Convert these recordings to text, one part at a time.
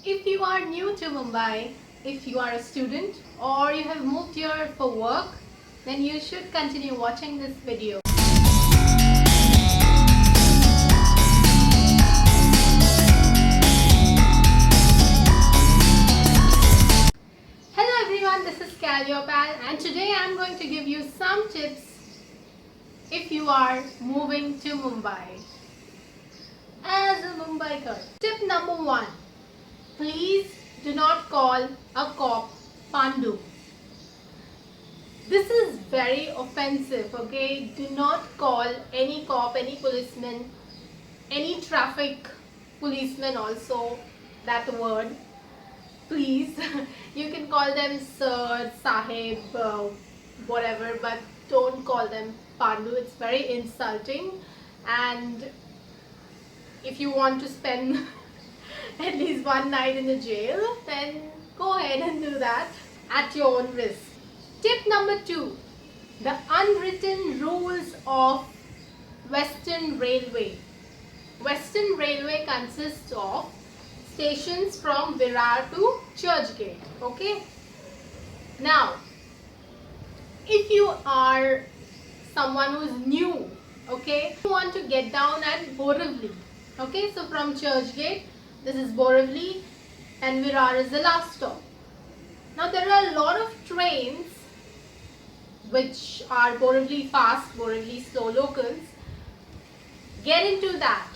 If you are new to Mumbai, if you are a student or you have moved here for work, then you should continue watching this video. Hello everyone, this is Calliope and today I am going to give you some tips if you are moving to Mumbai as a Mumbaiker. Tip number 1. Please do not call a cop Pandu. This is very offensive, okay? Do not call any cop, any policeman, any traffic policeman also, that word. Please, you can call them Sir, Sahib, whatever, but don't call them Pandu. It's very insulting, and if you want to spend at least one night in the jail, then go ahead and do that at your own risk. Tip number 2. The unwritten rules of Western Railway. Western Railway consists of stations from Virar to Churchgate. Okay. Now, if you are someone who is new, okay, you want to get down at Borivali. Okay, so from Churchgate, this is Borivali and Virar is the last stop. Now there are a lot of trains which are Borivali fast, Borivali slow locals. Get into that.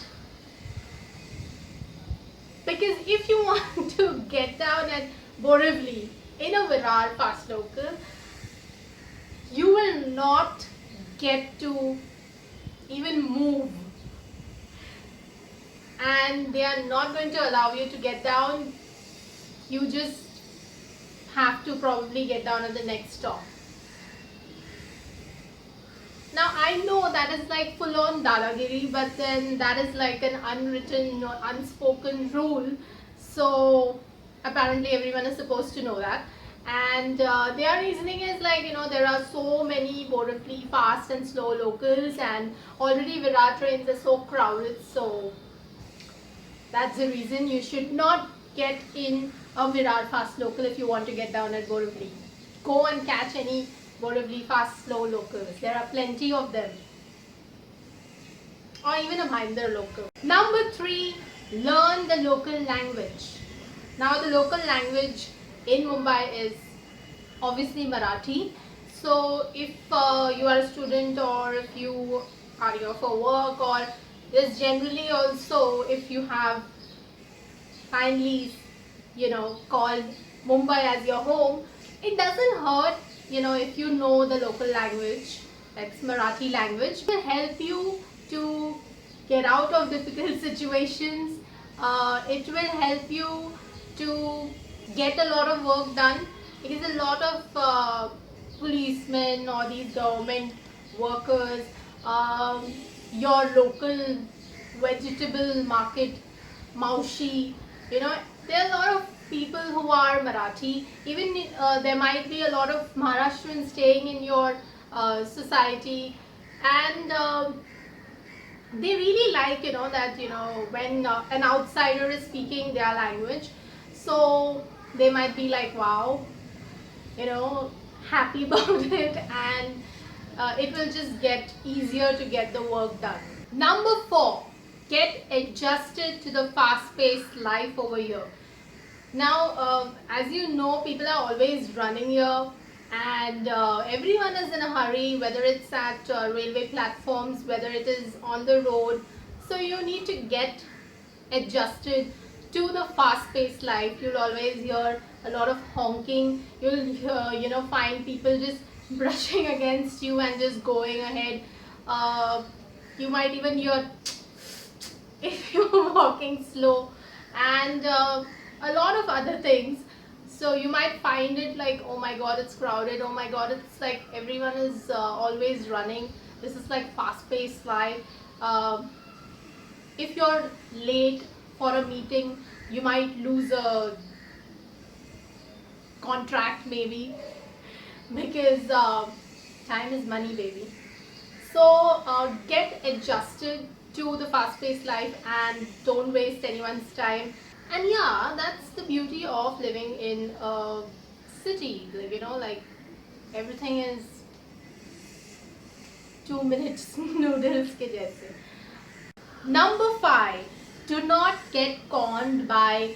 Because if you want to get down at Borivali in a Virar fast local, you will not get to even move. And they are not going to allow you to get down. You just have to probably get down at the next stop. Now I know that is like full on Dadagiri, but then that is like an unwritten or unspoken rule. So apparently everyone is supposed to know that. And their reasoning is like, there are so many Borivali fast and slow locals, and already Virar trains are so crowded. So that's the reason you should not get in a Virar fast local if you want to get down at Borivali. Go and catch any Borivali fast slow locals. There are plenty of them. Or even a Bhayandar local. Number 3, learn the local language. Now the local language in Mumbai is obviously Marathi. So if you are a student, or if you are here for work, or just generally also if you have finally called Mumbai as your home, it doesn't hurt if you know the local language, like Marathi language. It will help you to get out of difficult situations. It will help you to get a lot of work done, because a lot of policemen or these government workers, your local vegetable market, Maushi, there are a lot of people who are Marathi. Even there might be a lot of Maharashtrians staying in your society, and they really like that when an outsider is speaking their language, so they might be like, wow, happy about it, and it will just get easier to get the work done. Number 4, get adjusted to the fast-paced life over here. Now, as you know, people are always running here, and everyone is in a hurry, whether it's at railway platforms, whether it is on the road. So you need to get adjusted to the fast-paced life. You'll always hear a lot of honking. You'll hear, find people just brushing against you and just going ahead. You might even hear if you're walking slow, and a lot of other things. So you might find it like, oh my god, it's crowded, oh my god, it's like everyone is always running. This is like fast-paced life. If you're late for a meeting, you might lose a contract maybe, because time is money, baby. So get adjusted to the fast-paced life and don't waste anyone's time. And yeah, that's the beauty of living in a city. Like, like everything is 2 minutes noodles ke jaise. Number 5, do not get conned by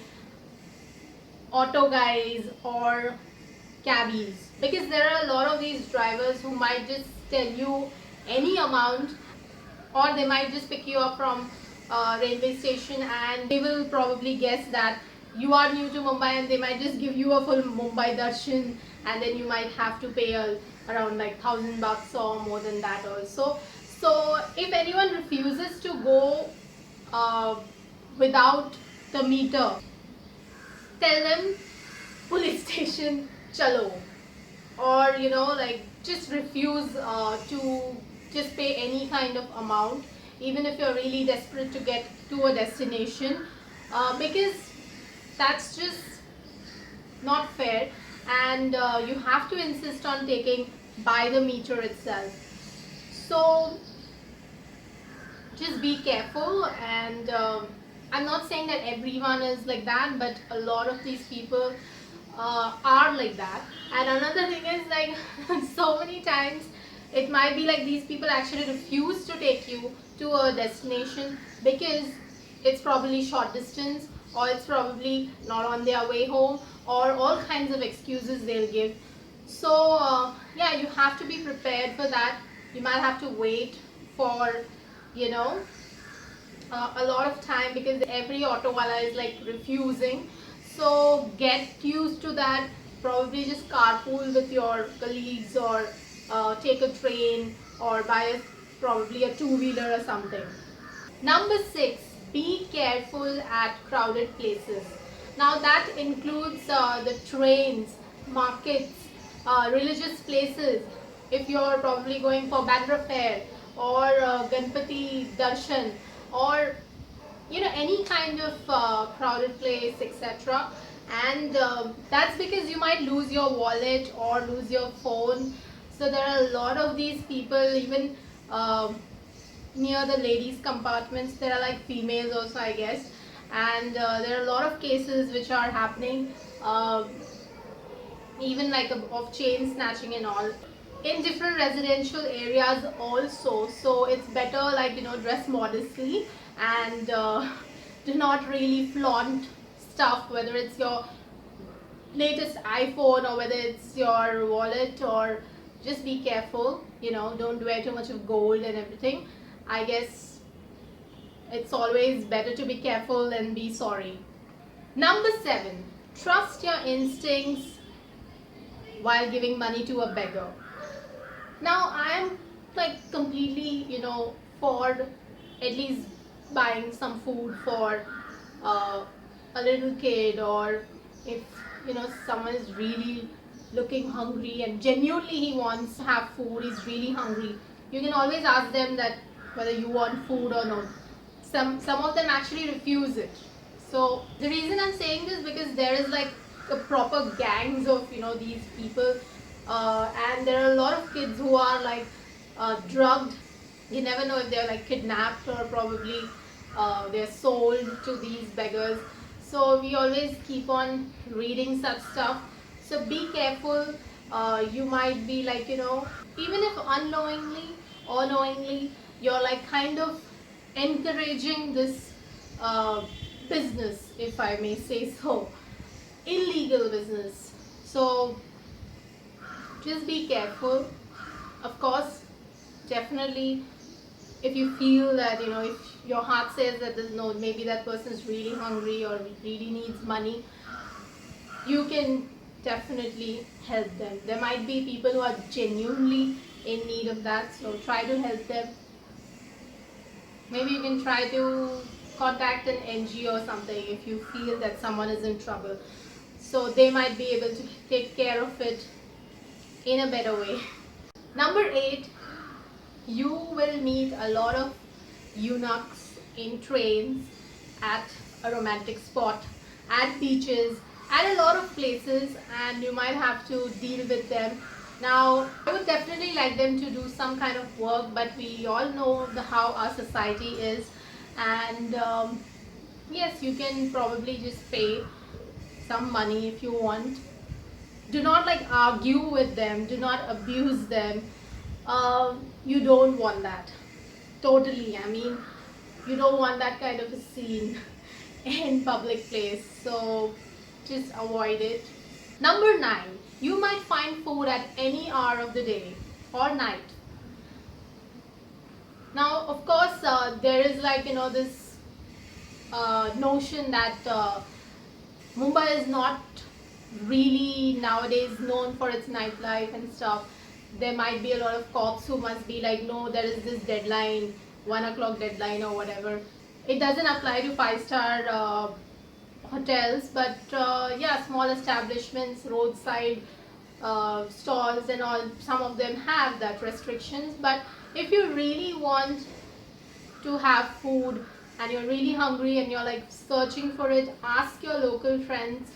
auto guys or cabbies, because there are a lot of these drivers who might just tell you any amount, or they might just pick you up from a railway station and they will probably guess that you are new to Mumbai, and they might just give you a full Mumbai darshan, and then you might have to pay around like $1,000 or more than that also. So if anyone refuses to go uh, without the meter, tell them police station chalo, or like just refuse to just pay any kind of amount, even if you're really desperate to get to a destination, because that's just not fair, and you have to insist on taking by the meter itself. So just be careful, and I'm not saying that everyone is like that, but a lot of these people are like that. And another thing is, like, so many times it might be like these people actually refuse to take you to a destination because it's probably short distance, or it's probably not on their way home, or all kinds of excuses they'll give. So yeah, you have to be prepared for that. You might have to wait for you know a lot of time, because every auto wala is like refusing. So get used to that. Probably just carpool with your colleagues, or take a train, or buy probably a two-wheeler or something. Number 6, be careful at crowded places. Now that includes the trains, markets, religious places. If you're probably going for Bandra Fair, or Ganpati Darshan, or any kind of crowded place, etc. And that's because you might lose your wallet or lose your phone. So there are a lot of these people, even near the ladies compartments. There are like females also, I guess, and there are a lot of cases which are happening, even like of chain snatching and all, in different residential areas also. So it's better, like, dress modestly, and do not really flaunt stuff, whether it's your latest iPhone, or whether it's your wallet, or just be careful, don't wear too much of gold and everything. I guess it's always better to be careful than be sorry. Number 7, trust your instincts while giving money to a beggar. Now I am like completely, for at least buying some food for uh, a little kid, or if someone is really looking hungry and genuinely he wants to have food, he's really hungry. You can always ask them that whether you want food or not. Some of them actually refuse it. So the reason I'm saying this, because there is like a proper gangs of these people, and there are a lot of kids who are like drugged. You never know if they're like kidnapped, or probably they're sold to these beggars. So we always keep on reading such stuff. So be careful. You might be like, even if unknowingly or knowingly, you're like kind of encouraging this business, if I may say so, illegal business. So just be careful. Of course, definitely, if you feel that, if your heart says that no, maybe that person is really hungry or really needs money, you can definitely help them. There might be people who are genuinely in need of that, so try to help them. Maybe you can try to contact an NGO or something if you feel that someone is in trouble. So they might be able to take care of it in a better way. Number 8, you will meet a lot of eunuchs in trains, at a romantic spot, at beaches, at a lot of places, and you might have to deal with them. Now, I would definitely like them to do some kind of work, but we all know how our society is, and yes, you can probably just pay some money if you want. Do not like argue with them, do not abuse them. You don't want that. Totally. I mean, you don't want that kind of a scene in public place. So just avoid it. Number 9, you might find food at any hour of the day or night. Now, of course, there is like, this notion that Mumbai is not really nowadays known for its nightlife and stuff. There might be a lot of cops who must be like, no, there is this deadline, 1 o'clock deadline or whatever. It doesn't apply to 5-star hotels, but yeah, small establishments, roadside stalls and all, some of them have that restrictions. But if you really want to have food and you're really hungry and you're like searching for it, ask your local friends.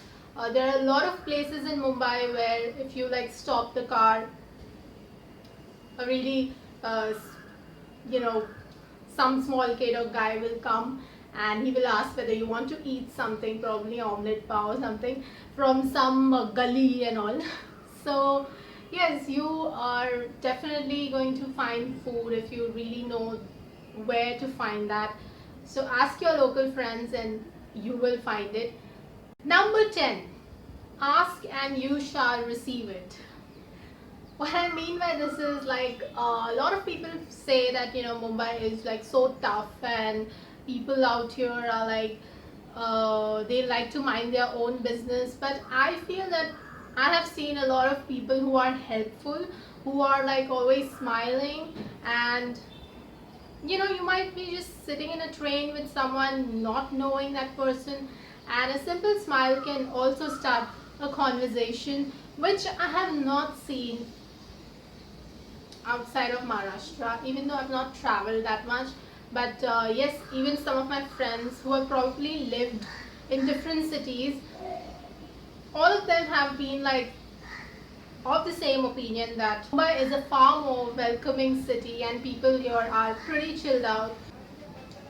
There are a lot of places in Mumbai where if you like stop the car, a really some small kid or guy will come and he will ask whether you want to eat something, probably omelette pav or something from some gully and all. So yes, you are definitely going to find food if you really know where to find that. So ask your local friends and you will find it. Number 10, ask and you shall receive it. What I mean by this is like a lot of people say that Mumbai is like so tough and people out here are like they like to mind their own business, but I feel that I have seen a lot of people who are helpful, who are like always smiling, and you might be just sitting in a train with someone not knowing that person, and a simple smile can also start a conversation, which I have not seen outside of Maharashtra, even though I've not traveled that much. But yes, even some of my friends who have probably lived in different cities, all of them have been like of the same opinion that Mumbai is a far more welcoming city and people here are pretty chilled out.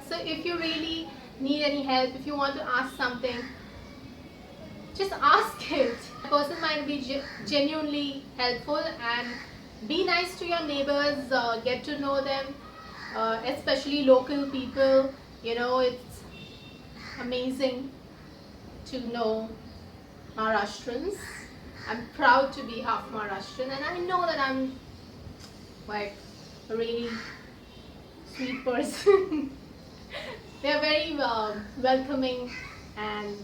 So if you really need any help, if you want to ask something, just ask it. The person might be genuinely helpful, and be nice to your neighbors, get to know them, especially local people. It's amazing to know Maharashtrians. I'm proud to be half Maharashtrian, and I know that I'm like a really sweet person. They are very welcoming and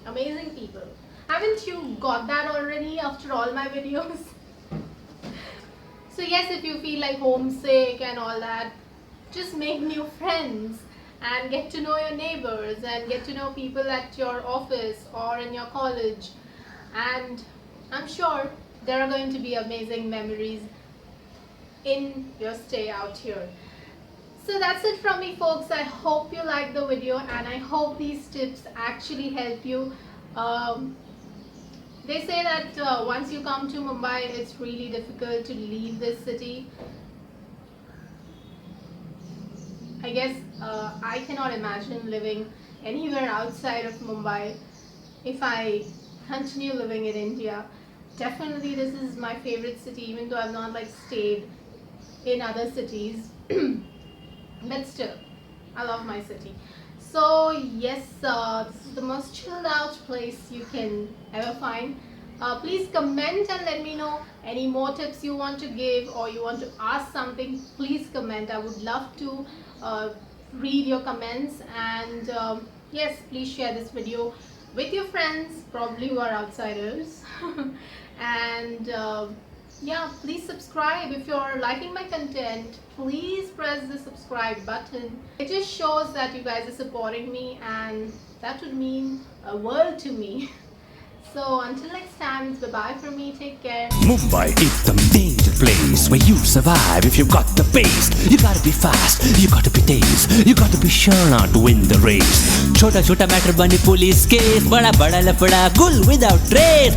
amazing people. Haven't you got that already after all my videos? So yes, if you feel like homesick and all that, just make new friends and get to know your neighbors and get to know people at your office or in your college, and I'm sure there are going to be amazing memories in your stay out here. So that's it from me, folks. I hope you liked the video and I hope these tips actually help you. They say that once you come to Mumbai, it's really difficult to leave this city. I guess I cannot imagine living anywhere outside of Mumbai if I continue living in India. Definitely this is my favorite city, even though I've not like stayed in other cities. But still, I love my city. So yes, this is the most chilled out place you can ever find. Please comment and let me know any more tips you want to give, or you want to ask something. Please comment. I would love to read your comments, and yes, please share this video with your friends, probably who are outsiders. And yeah, please subscribe. If you're liking my content, please press the subscribe button. It just shows that you guys are supporting me, and that would mean a world to me. So until next time, it's bye-bye from me. Take care. Mumbai is the major place where you survive if you've got the pace. You gotta be fast, you gotta be dazed, you gotta be sure not to win the race. Chota chota matter bani police case, bada bada lafda gul without trace.